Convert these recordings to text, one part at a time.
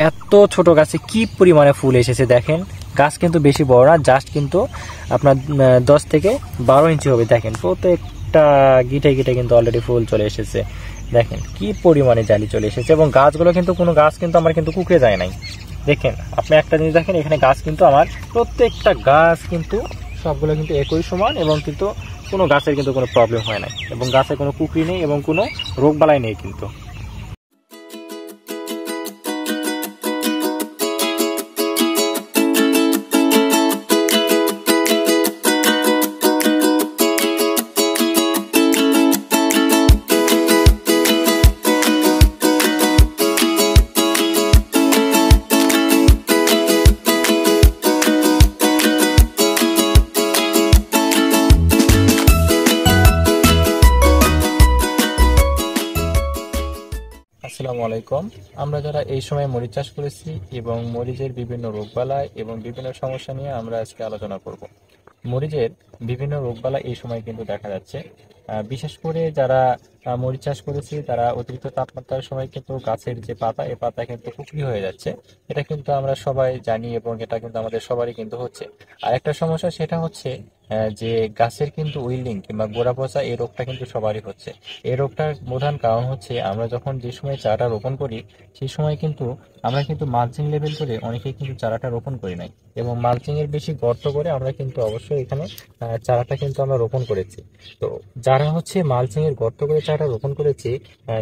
এত ছোট গাছে কি পরিমাণে ফুল এসেছে দেখেন। গাছ কিন্তু বেশি বড় না, জাস্ট কিন্তু আপনার 10 থেকে 12 ইঞ্চি হবে। দেখেন প্রত্যেকটা গিটে গিটে কিন্তু অলরেডি ফুল চলে এসেছে। দেখেন কি পরিমাণে জালি চলে এসেছে, এবং গাছগুলো কিন্তু কোনো গাছ কিন্তু আমার কিন্তু কুকড়ে যায় নাই। দেখেন আপনি একটা জিনিস দেখেন, এখানে গাছ কিন্তু আমার প্রত্যেকটা গাছ কিন্তু সবগুলো কিন্তু একই সমান, এবং কিন্তু কোনো গাছের কিন্তু কোনো প্রবলেম হয় না, এবং গাছে কোনো কুকড়ি নেই এবং কোনো রোগবালাই নেই কিন্তু। আসসালামু আলাইকুম। আমরা যারা এই সময় মরিচ চাষ করেছি এবং মরিচের বিভিন্ন রোগবালাই এবং বিভিন্ন সমস্যা নিয়ে আমরা আজকে আলোচনা করব। মরিচের বিভিন্ন রোগবালাই এই সময় কিন্তু দেখা যাচ্ছে। বিশেষ করে যারা মরিচ চাষ করেছি তারা অতিরিক্ত তাপমাত্রার সময় কিন্তু গাছের যে পাতা, এই পাতা কিন্তু কুকড়ি হয়ে যাচ্ছে। এটা কিন্তু আমরা সবাই জানি এবং এটা কিন্তু আমাদের সবারই কিন্তু হচ্ছে। আর একটা সমস্যা সেটা হচ্ছে যে গাছের কিন্তু উইল্ডিং কিংবা গোড়া পচা, এই রোগটা কিন্তু সবারই হচ্ছে। এই রোগটার প্রধান কারণ হচ্ছে আমরা যখন যে সময় চারাটা রোপণ করি সেই সময় কিন্তু আমরা কিন্তু মালচিং লেভেল করে অনেকেই কিন্তু চারাটা রোপণ করি নাই, এবং মালচিং এর বেশি গর্ত করে আমরা কিন্তু অবশ্যই এখানে চারাটা কিন্তু আমরা রোপণ করেছি। তো যারা হচ্ছে মালচিং এর গর্ত করে চারাটা রোপণ করেছে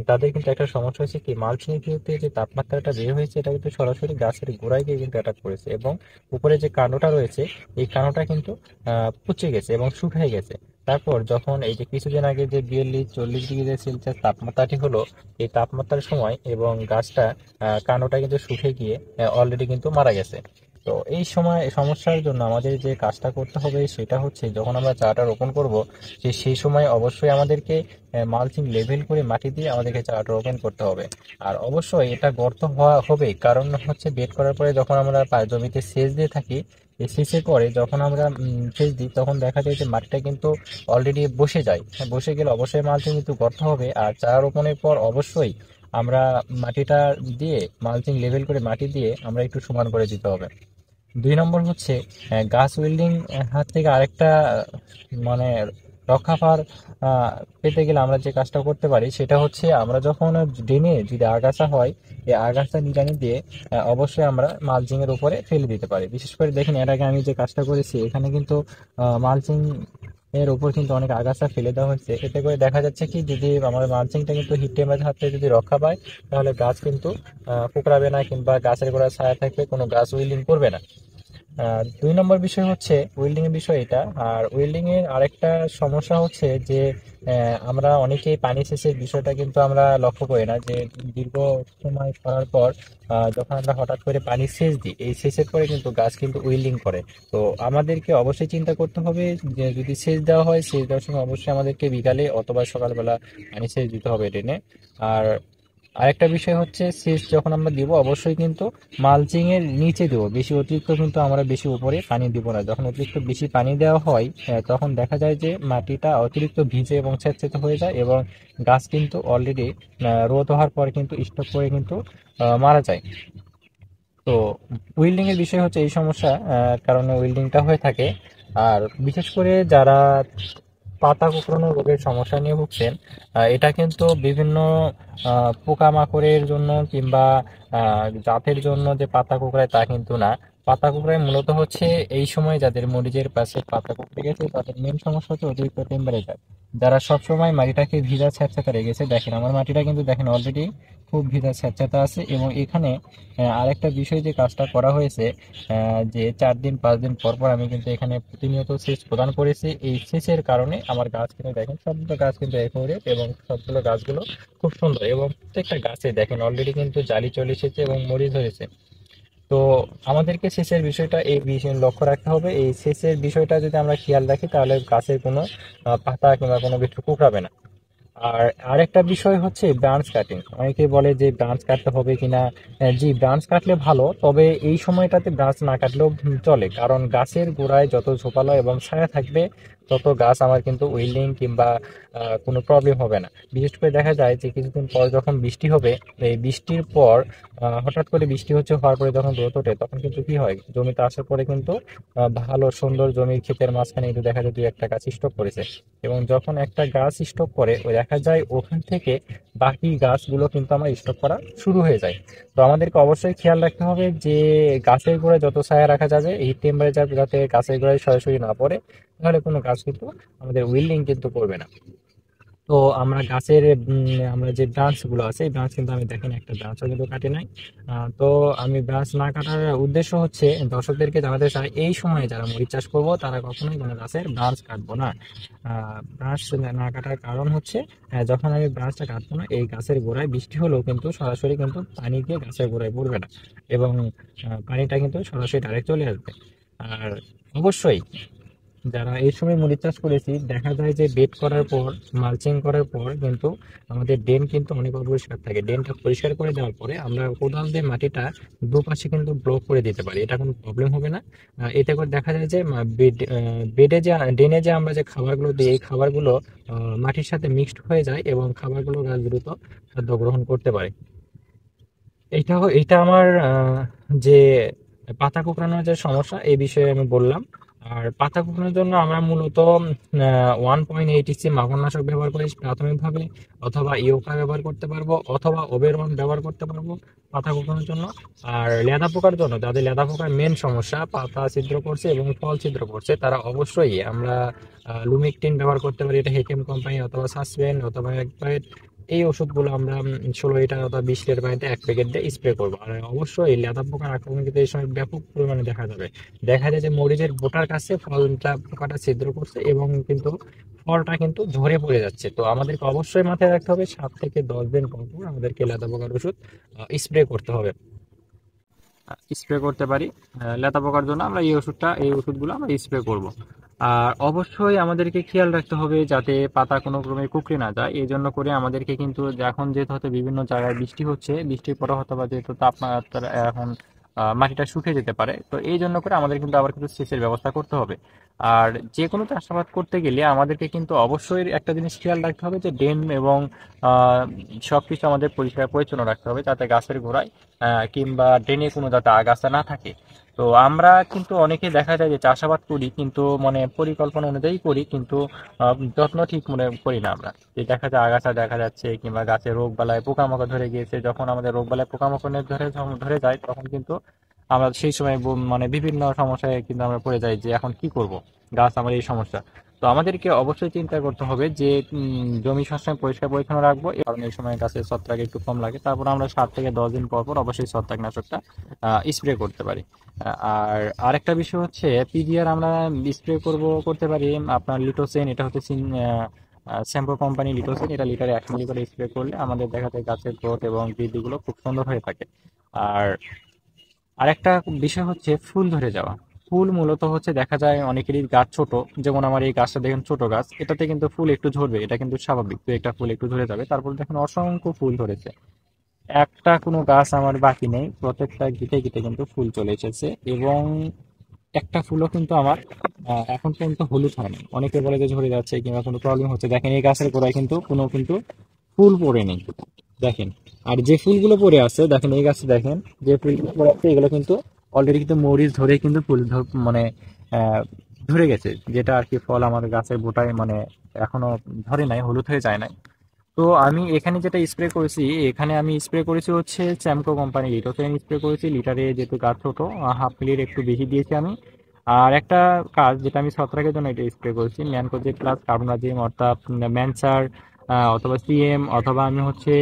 তাদের কিন্তু একটা সমস্যা হচ্ছে কি, মালচিং এর কিন্তু যে তাপমাত্রাটা বের হয়েছে এটা কিন্তু সরাসরি গাছের গোড়ায় গিয়ে কিন্তু অ্যাটাক করেছে, এবং উপরে যে কাণ্ডটা রয়েছে এই কাণ্ডটা কিন্তু পচে গেছে এবং শুকিয়ে গেছে। তারপর যখন এই যে কিছুদিন আগে যে 42-40 ডিগ্রি সেলসিয়াস তাপমাত্রাটি হলো, এই তাপমাত্রার সময় এবং গাছটা কাণ্ডটা কিন্তু শুকিয়ে গিয়ে অলরেডি কিন্তু মারা গেছে। তো এই সময় সমস্যার জন্য আমাদের যে কাজটা করতে হবে সেটা হচ্ছে, যখন আমরা চারাটা রোপণ করব সেই সময় অবশ্যই আমাদেরকে মালচিং লেভেল করে মাটি দিয়ে আমাদেরকে চারাটা রোপণ করতে হবে। আর অবশ্যই এটা গর্ত হওয়া হবে, কারণ হচ্ছে বেড করার পরে যখন আমরা জমিতে সেচ দিয়ে থাকি, এই সেচের পরে যখন আমরা সেচ দিই তখন দেখা যায় যে মাটিটা কিন্তু অলরেডি বসে যায়। বসে গেলে অবশ্যই মালচিং কিন্তু গর্ত হবে। আর চারা রোপণের পর অবশ্যই আমরা মাটিটা দিয়ে মালচিং লেভেল করে মাটি দিয়ে আমরা একটু সমান করে দিতে হবে। 2 নম্বর হচ্ছে গাছ উইল্ডিং হাত থেকে আরেকটা মানে রক্ষা পাওয়ার পেতে গেলে আমরা যে কাজটা করতে পারি সেটা হচ্ছে, আমরা যখন ড্রেনে যদি আগাছা হয় এই আগাছা নিড়ানি দিয়ে অবশ্যই আমরা মালচিং এর উপরে ফেলে দিতে পারি। বিশেষ করে দেখেন এর আগে আমি যে কাজটা করেছি এখানে কিন্তু মালচিং এর উপর কিন্তু অনেক আগাছা ফেলে দেওয়া হয়েছে। এতে করে দেখা যাচ্ছে কি, যদি আমাদের মালচিংটা কিন্তু হিট টেম্পারেচার হাত থেকে যদি রক্ষা পায় তাহলে গাছ কিন্তু কুকড়াবে না, কিংবা গাছের গোড়ায় ছায়া থাকবে, কোনো গাছ উইল্ডিং করবে না। 2 নম্বর বিষয় হচ্ছে ওয়েল্ডিং এর বিষয় এটা। আর ওয়েল্ডিং এর আরেকটা সমস্যা হচ্ছে যে আমরা অনেকেই পানি সেচের বিষয়টা কিন্তু আমরা লক্ষ্য করি না, যে দীর্ঘ সময় করার পর যখন আমরা হঠাৎ করে পানি সেচ দিই, এই সেচের পরে কিন্তু গাছ কিন্তু উইল্ডিং করে। তো আমাদেরকে অবশ্যই চিন্তা করতে হবে যে যদি সেচ দেওয়া হয়, সেচ দেওয়ার সময় অবশ্যই আমাদেরকে বিকালে অথবা সকালবেলা পানি সেচ দিতে হবে ড্রেনে। আর আরেকটা বিষয় হচ্ছে, সেচ যখন আমরা দিব অবশ্যই কিন্তু মালচিং এর নিচে দেবো, বেশি অতিরিক্ত কিন্তু আমরা বেশি উপরে পানি দিব না। যখন অতিরিক্ত বেশি পানি দেওয়া হয় তখন দেখা যায় যে মাটিটা অতিরিক্ত ভিজে এবং স্যাঁতসেঁতে হয়ে যায়, এবং গাছ কিন্তু অলরেডি রোদ হওয়ার পর কিন্তু স্টক করে কিন্তু মারা যায়। তো উইল্ডিং এর বিষয় হচ্ছে এই সমস্যা কারণে উইল্ডিংটা হয়ে থাকে। আর বিশেষ করে যারা পাতা কুঁকড়ানো রোগের সমস্যা নিয়ে ভুগছেন, এটা কিন্তু বিভিন্ন পোকামাকড়ের জন্য কিংবা জাতের জন্য যে পাতা কুঁকড়ায় তা কিন্তু না। পাতা কুঁকড়ায় মূলত হচ্ছে এই সময় যাদের মরিচের পাশে পাতা কুঁকড়ে গেছে তাদের মেন সমস্যা হচ্ছে অতিরিক্ত টেম্পারেচার। যারা সবসময় মাটিটাকে ভিজা স্যাঁতস্যাঁতে রেখেছে, দেখেন আমার মাটিটা কিন্তু দেখেন অলরেডি খুব ভিজা স্যাঁতস্যাঁতে আছে। এবং এখানে আরেকটা বিষয় যে কাজটা করা হয়েছে, যে 4-5 দিন পর পর আমি কিন্তু এখানে প্রতিনিয়ত সেচ প্রদান করেছি। এই সেচের কারণে আমার গাছ কিন্তু দেখেন সবগুলো গাছ কিন্তু একুরেট, এবং সবগুলো গাছগুলো খুব সুন্দর, এবং প্রত্যেকটা গাছে দেখেন অলরেডি কিন্তু জালি চলে এসেছে এবং মরিচ ধরেছে। তো আমাদেরকে সেচের বিষয়টা এই বিষয় লক্ষ্য রাখতে হবে। এই সেচের বিষয়টা যদি আমরা খেয়াল রাখি তাহলে গাছের কোনো পাতা কিংবা কোনো কিছু কুকড়াবে না। আর আরেকটা বিষয় হচ্ছে ব্রাঞ্চ কাটিং। অনেকে বলে যে ব্রাঞ্চ কাটতে হবে কিনা। জি, ব্রাঞ্চ কাটলে ভালো, তবে এই সময়টাতে ব্রাঞ্চ না কাটলেও চলে, কারণ গাছের গোড়ায় যত ঝোপালো এবং ছায়া থাকবে তত গাছ আমার কিন্তু উইল্ডিং কিংবা কোনো প্রবলেম হবে না। বিশেষ করে দেখা যায় যে কিছুদিন পর যখন বৃষ্টি হবে, এই বৃষ্টির পর হঠাৎ করে বৃষ্টি হওয়ার পরে যখন রোদ ওঠে তখন কিন্তু কি হয়, জমিতে আসার পরে কিন্তু ভালো সুন্দর জমির ক্ষেতের মাঝখানে কিন্তু দেখা যায় দুই একটা গাছ স্টক করেছে, এবং যখন একটা গাছ স্টক করে ওই দেখা যায় ওখান থেকে বাকি গাছগুলো কিন্তু আমার স্টক করা শুরু হয়ে যায়। তো আমাদেরকে অবশ্যই খেয়াল রাখতে হবে যে গাছের গোড়ায় যত ছায়া রাখা যাবে, হিট টেম্পারেচার যাতে গাছের গোড়ায় সরাসরি না পড়ে, তাহলে কোনো গাছ কিন্তু আমাদের উইল্ডিং কিন্তু করবে না। তো আমরা গাছের আমরা যে ব্রাঞ্চ গুলো আছে এই ব্রাঞ্চ কিন্তু আমি দেখেন একটা ব্রাঞ্চও কিন্তু কাটি নাই। তো আমি ব্রাঞ্চ না কাটার উদ্দেশ্য হচ্ছে দর্শকদেরকে জানাতে চাই, এই সময় যারা মরিচ চাষ করবো তারা কখনোই কোনো গাছের ব্রাঞ্চ কাটবো না। ব্রাঞ্চ না কাটার কারণ হচ্ছে যখন আমি ব্রাঞ্চটা কাটবো না, এই গাছের গোড়ায় বৃষ্টি হলেও কিন্তু সরাসরি কিন্তু পানি গিয়ে গাছের গোড়ায় পড়বে না, এবং পানিটা কিন্তু সরাসরি ডাইরেক্ট চলে আসবে। আর অবশ্যই যারা এই সময় মরিচ চাষ করেছি দেখা যায় যে বেড করার পর, মালচিং করার পর কিন্তু আমাদের ড্রেন কিন্তু অনেক অপরিষ্কার থাকে। ড্রেনটা পরিষ্কার করে দেওয়ার পরে আমরা কোদাল দিয়ে মাটিটা দুপাশে কিন্তু ব্লক করে দিতে পারি, এটা কোনো প্রবলেম হবে না। এতে করে দেখা যায় যে বেডে যে ড্রেনে যে আমরা যে খাবারগুলো দিই এই খাবারগুলো মাটির সাথে মিক্সড হয়ে যায় এবং খাবারগুলো গাছ দ্রুত খাদ্য গ্রহণ করতে পারে। এটা আমার যে পাতা কুঁকড়ানোর যে সমস্যা এই বিষয়ে আমি বললাম। আর পাতা কুঁকড়ানোর জন্য আমরা মূলত 1.80 মাকড়নাশক ব্যবহার করি প্রাথমিকভাবে, অথবা ইউকা ব্যবহার করতে পারবো, অথবা ওবেরন ব্যবহার করতে পারবো পাতা কুঁকড়ানোর জন্য। আর লেদা পোকার জন্য, যাদের লেদা পোকার মেন সমস্যা পাতা ছিদ্র করছে এবং ফল ছিদ্র করছে, তারা অবশ্যই আমরা লুমিকটিন ব্যবহার করতে পারি। এটা হেকেম কোম্পানি অথবা সাসপেন অথবা একবাইট, এই ওষুধগুলো আমরা 16 লিটার অথবা 20 লিটার পানিতে 1 প্যাকেট দিয়ে স্প্রে করবো। আর অবশ্যই লেদা পোকার আক্রমণ কিন্তু এই সময় ব্যাপক পরিমাণে দেখা যায় যে মরিচের বোটার কাছে ফলটা পোকাটা ছিদ্র করছে এবং কিন্তু ফলটা কিন্তু ঝরে পড়ে যাচ্ছে। তো আমাদেরকে অবশ্যই মাথায় রাখতে হবে 7 থেকে 10 দিন পর পর আমাদেরকে লেদা পোকার ওষুধ স্প্রে করতে হবে, স্প্রে করতে পারি। লেদা পোকার জন্য আমরা এই ওষুধগুলো আমরা স্প্রে করব। আর অবশ্যই আমাদেরকে খেয়াল রাখতে হবে যাতে পাতা কোনো ক্রমে কুঁকড়ে না যায়। এই জন্য করে আমাদেরকে কিন্তু এখন যেহেতু হয়তো বিভিন্ন জায়গায় বৃষ্টি হচ্ছে, বৃষ্টির পরে হয়তো বা যেহেতু তাপমাত্রা এখন মাটিটা শুকিয়ে যেতে পারে, তো এই জন্য করে আমাদের কিন্তু আবার কিন্তু সেচের ব্যবস্থা করতে হবে। আর যে কোনো চাষাবাদ করতে গেলে আমাদেরকে কিন্তু অবশ্যই একটা জিনিস খেয়াল রাখতে হবে যে ড্রেন এবং সবকিছু আমাদের পরিষ্কার পরিচ্ছন্ন রাখতে হবে, যাতে গাছের গোড়ায় কিংবা ড্রেনে কোনো যাতে আগাছা না থাকে। তো আমরা কিন্তু অনেকে দেখা যায় যে চাষাবাদ করি কিন্তু মানে পরিকল্পনা অনুযায়ী করি, কিন্তু যত্ন ঠিক মনে করি না আমরা। যে দেখা যায় আগাছা দেখা যাচ্ছে কিংবা গাছে রোগ বালায় পোকামাকড় ধরে গিয়েছে, যখন আমাদের রোগ বালায় পোকামাকড় ধরে যায় তখন কিন্তু আমরা সেই সময় মানে বিভিন্ন সমস্যায় কিন্তু আমরা পড়ে যাই যে এখন কি করব, গাছ আমার এই সমস্যা। তো আমাদেরকে অবশ্যই চিন্তা করতে হবে যে জমি সবসময় পরিষ্কার পরিচ্ছন্ন রাখবো, কারণ এই সময় গাছের ছত্রাক একটু কম লাগে। তারপর আমরা 7 থেকে 10 দিন পর পর অবশ্যই ছত্রাকনাশকটা স্প্রে করতে পারি। আর আরেকটা বিষয় হচ্ছে পিডিআর আমরা স্প্রে করতে পারি আপনার লিটোসেন, এটা হচ্ছে শ্যাম্পু কোম্পানি লিটোসেন, এটা লিটারে 1 মিলি করে স্প্রে করলে আমাদের দেখা যায় গাছের গ্রোথ এবং বৃদ্ধিগুলো খুব সুন্দর হয়ে থাকে। আর আরেকটা বিষয় হচ্ছে ফুল ধরে যাওয়া। ফুল মূলত হচ্ছে দেখা যায় অনেকেরই গাছ ছোট, যেমন আমার এই গাছটা দেখেন ছোট গাছ, এটাতে কিন্তু ফুল একটু ঝরবে, এটা কিন্তু স্বাভাবিক। তো একটা ফুল একটু ঝরে যাবে, তারপর দেখেন অসংখ্য ফুল ধরেছে, একটা কোনো গাছ আমার বাকি নেই, প্রত্যেকটা গিটে গিটে কিন্তু ফুল চলে এসেছে, এবং একটা ফুলও কিন্তু আমার এখন পর্যন্ত হলুদ হয়নি। অনেকে বলে যে ঝরে যাচ্ছে কিংবা কোনো প্রবলেম হচ্ছে, দেখেন এই গাছের গোড়ায় কিন্তু কিন্তু ফুল পড়ে নেই, দেখেন। আর যে ফুলগুলো পড়ে আছে দেখেন এই গাছে, দেখেন যে ফুলগুলো পড়ে আছে এগুলো কিন্তু অলরেডি কিন্তু মরিচ ধরে কিন্তু মানে আহ, ধরে গেছে, যেটা আর কি ফল আমার গাছের বোটায় মানে এখনো ধরে নাই, হলুদ হয়ে যায় নাই। তো আমি এখানে যেটা স্প্রে করেছি, এখানে আমি স্প্রে করেছি হচ্ছে চ্যামকো কোম্পানি লিটোসেন স্প্রে করেছি, লিটারে যেহেতু গাছ ছোট 1/2 মিলির একটু বেশি দিয়েছি আমি। আর একটা কাজ যেটা আমি ছত্রাকের জন্য এটা স্প্রে করেছি ম্যানকোজেব প্লাস কার্বনডাজিম, অর্থাৎ ম্যানসার অথবা সিএম, অথবা আমি হচ্ছে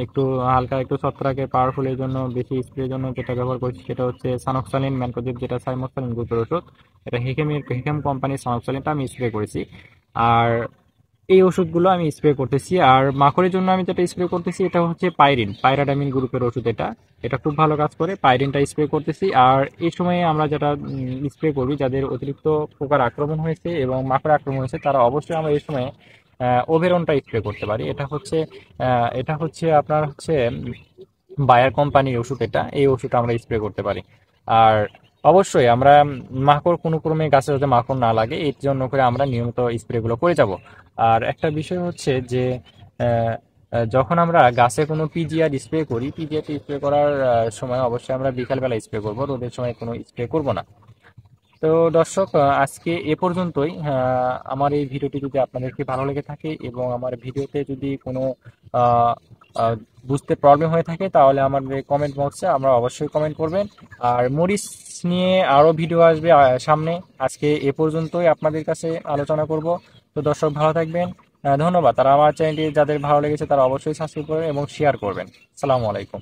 একটু হালকা একটু ছত্রাকের পাওয়ারফুলের জন্য বেশি স্প্রের জন্য যেটা ব্যবহার করছি সেটা হচ্ছে সানক্সালিন ম্যানকোজেব, যেটা সাইমোক্সালিন গ্রুপের ওষুধ, এটা হেকেম কোম্পানির সানক্সালিনটা আমি স্প্রে করেছি। আর এই ওষুধগুলো আমি স্প্রে করতেছি। আর মাকড়ের জন্য আমি যেটা স্প্রে করতেছি এটা হচ্ছে পাইরাডামিন গ্রুপের ওষুধ, এটা এটা খুব ভালো কাজ করে, পাইরিনটা স্প্রে করতেছি। আর এই সময়ে আমরা যেটা স্প্রে করবি, যাদের অতিরিক্ত পোকার আক্রমণ হয়েছে এবং মাকড় আক্রমণ হয়েছে, তারা অবশ্যই আমরা এই সময় ওভেরনটা স্প্রে করতে পারি। এটা হচ্ছে আপনার হচ্ছে বায়ার কোম্পানির ওষুধ, এটা এই ওষুধটা আমরা স্প্রে করতে পারি। আর অবশ্যই আমরা মাকড় কোনো ক্রমে গাছে যাতে মাকড় না লাগে এর জন্য করে আমরা নিয়মিত স্প্রেগুলো করে যাব। আর একটা বিষয় হচ্ছে যে আহ, যখন আমরা গাছে কোনো পিজিআর স্প্রে করি, পিজিআর স্প্রে করার সময় অবশ্যই আমরা বিকালবেলা স্প্রে করব, রোদের সময় কোনো স্প্রে করব না। তো দর্শক, আজকে এ পর্যন্তই। আমার এই ভিডিওটি যদি আপনাদেরকে ভালো লেগে থাকে এবং আমার ভিডিওতে যদি কোনো আহ, আহ, বুঝতে প্রবলেম হয়ে থাকে তাহলে আমাদের কমেন্ট বক্সে আমরা অবশ্যই কমেন্ট করবেন। আর মরিচ নিয়ে আরও ভিডিও আসবে সামনে। আজকে এ পর্যন্তই আপনাদের কাছে আলোচনা করব। তো দর্শক ভালো থাকবেন। ধন্যবাদ। তারা আমার চ্যানেলটি যাদের ভালো লেগেছে তারা অবশ্যই সাবস্ক্রাইব করবেন এবং শেয়ার করবেন। আসসালামু আলাইকুম।